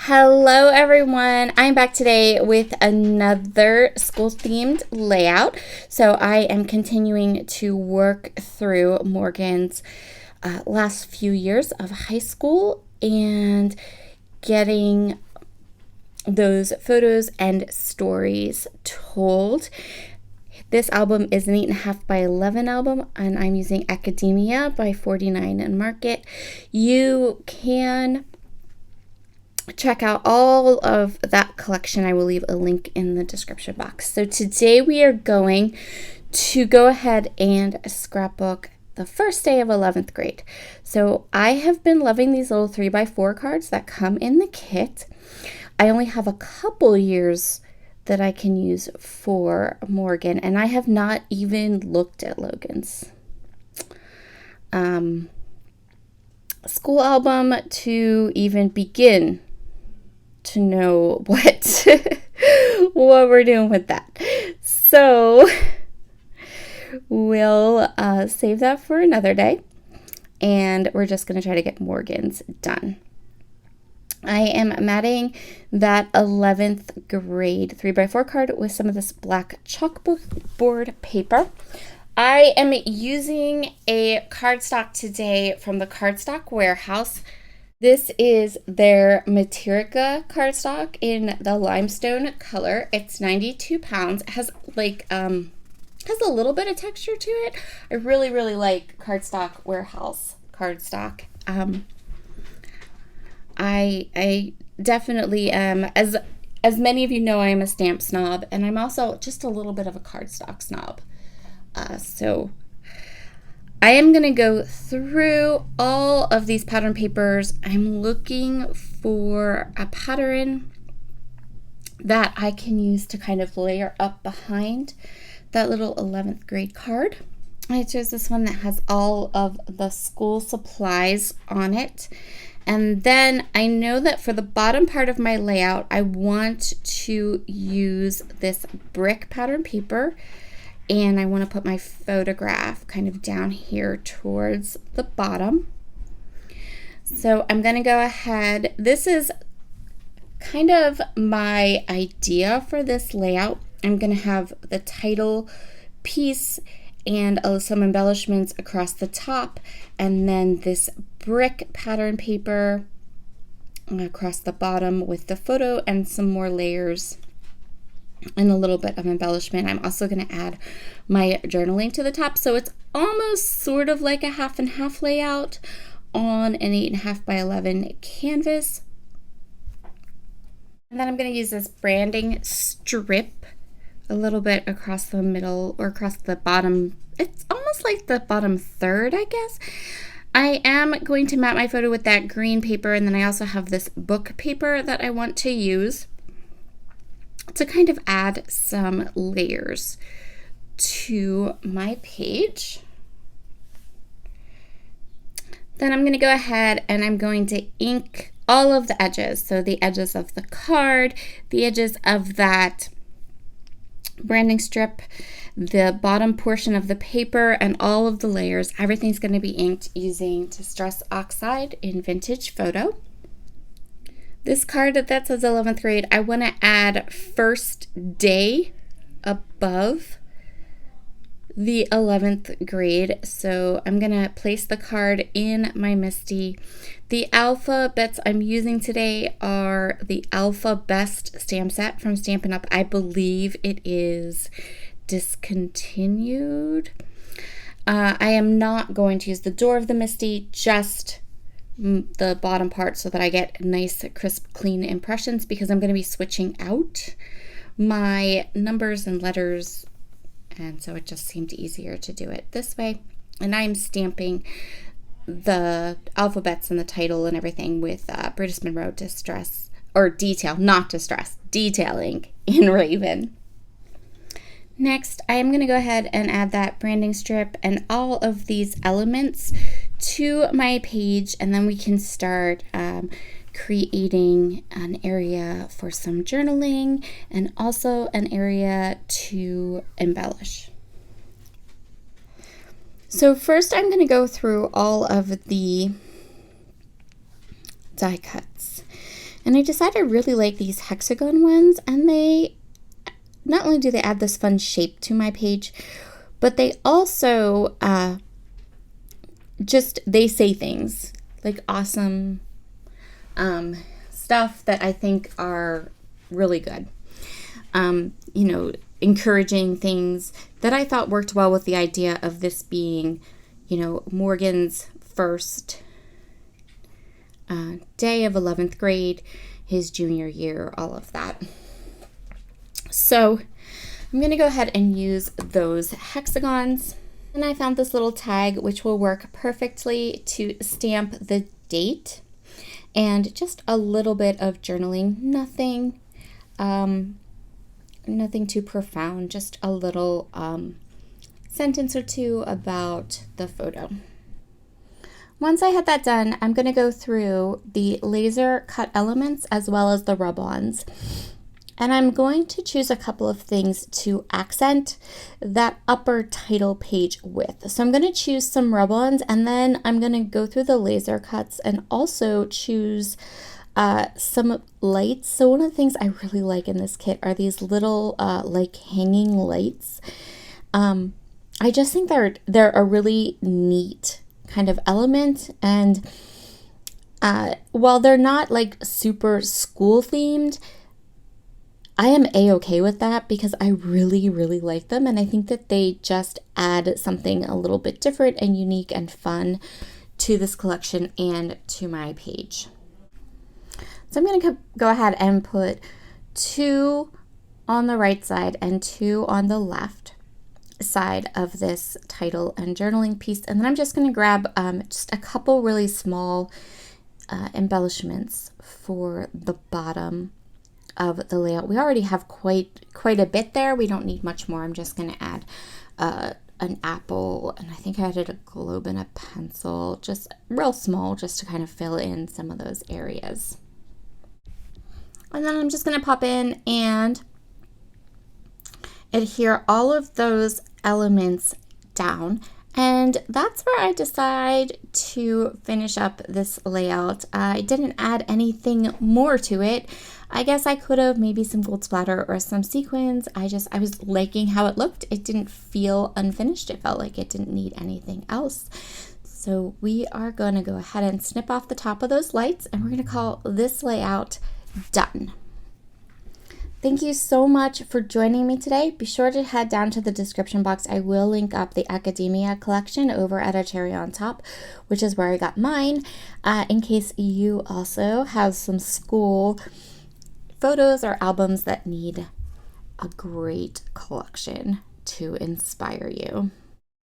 Hello everyone, I'm back today with another school themed layout. So I am continuing to work through Morgan's last few years of high school and getting those photos and stories told. This album is an 8.5 by 11 album, and I'm using Academia by 49 and Market. You can check out all of that collection. I will leave a link in the description box. So today we are going to go ahead and scrapbook the first day of 11th grade. So I have been loving these little 3x4 cards that come in the kit. I only have a couple years that I can use for Morgan, and I have not even looked at Logan's school album to even begin to know what what we're doing with that. So we'll save that for another day, and we're just going to try to get Morgan's done. I am matting that 11th grade 3x4 card with some of this black chalkboard paper. I am using a cardstock today from the Cardstock Warehouse. This is their Materica cardstock in the limestone color. It's 92 pounds. It has has a little bit of texture to it. I really like Cardstock Warehouse cardstock. I definitely am, as many of you know, I'm a stamp snob, and I'm also just a little bit of a cardstock snob. So I am going to go through all of these pattern papers. I'm looking for a pattern that I can use to kind of layer up behind that little 11th grade card. I chose this one that has all of the school supplies on it. And then I know that for the bottom part of my layout, I want to use this brick pattern paper, and I want to put my photograph kind of down here towards the bottom. So I'm going to go ahead. This is kind of my idea for this layout. I'm going to have the title piece and some embellishments across the top, and then this brick pattern paper across the bottom with the photo and some more layers and a little bit of embellishment. I'm also going to add my journaling to the top, so it's almost sort of like a half and half layout on an 8.5 by 11 canvas. And then I'm going to use this branding strip a little bit across the middle, or across the bottom. It's almost like the bottom third, I guess. I am going to mat my photo with that green paper, and then I also have this book paper that I want to use to kind of add some layers to my page. Then I'm going to go ahead and I'm going to ink all of the edges. So the edges of the card, the edges of that branding strip, the bottom portion of the paper, and all of the layers. Everything's going to be inked using Distress Oxide in Vintage Photo. This card that says 11th grade, I want to add first day above the 11th grade. So I'm going to place the card in my MISTI. The alphabets I'm using today are the Alpha Best stamp set from Stampin' Up! I believe it is discontinued. I am not going to use the door of the MISTI, just the bottom part, so that I get nice, crisp, clean impressions, because I'm going to be switching out my numbers and letters, and so it just seemed easier to do it this way. And I'm stamping the alphabets and the title and everything with British Monroe Distress, or Detail, not Distress, Detailing in Raven. Next, I am going to go ahead and add that branding strip and all of these elements to my page, and then we can start creating an area for some journaling and also an area to embellish. So first I'm going to go through all of the die cuts. And I decided I really like these hexagon ones, and they not only do they add this fun shape to my page, but they also they say things like awesome stuff that I think are really good. Encouraging things that I thought worked well with the idea of this being, Morgan's first day of 11th grade, his junior year, all of that. So I'm going to go ahead and use those hexagons. And I found this little tag which will work perfectly to stamp the date and just a little bit of journaling. Nothing too profound, just a little sentence or two about the photo. Once I had that done, I'm going to go through the laser cut elements as well as the rub-ons. And I'm going to choose a couple of things to accent that upper title page with. So I'm going to choose some rub-ons, and then I'm going to go through the laser cuts and also choose some lights. So one of the things I really like in this kit are these little like hanging lights. I just think they're a really neat kind of element, and while they're not like super school themed, I am a-okay with that because I really, really like them, and I think that they just add something a little bit different and unique and fun to this collection and to my page. So I'm going to go ahead and put 2 on the right side and 2 on the left side of this title and journaling piece, and then I'm just going to grab just a couple really small embellishments for the bottom of the layout. We already have quite a bit there. We don't need much more. I'm just going to add an apple, and I think I added a globe and a pencil, just real small, just to kind of fill in some of those areas. And then I'm just going to pop in and adhere all of those elements down, and that's where I decide to finish up this layout. I didn't add anything more to it. I guess I could have maybe some gold splatter or some sequins. I was liking how it looked. It didn't feel unfinished. It felt like it didn't need anything else. So we are going to go ahead and snip off the top of those lights, and we're going to call this layout done. Thank you so much for joining me today. Be sure to head down to the description box. I will link up the Academia collection over at A Cherry on Top, which is where I got mine, in case you also have some school photos or albums that need a great collection to inspire you.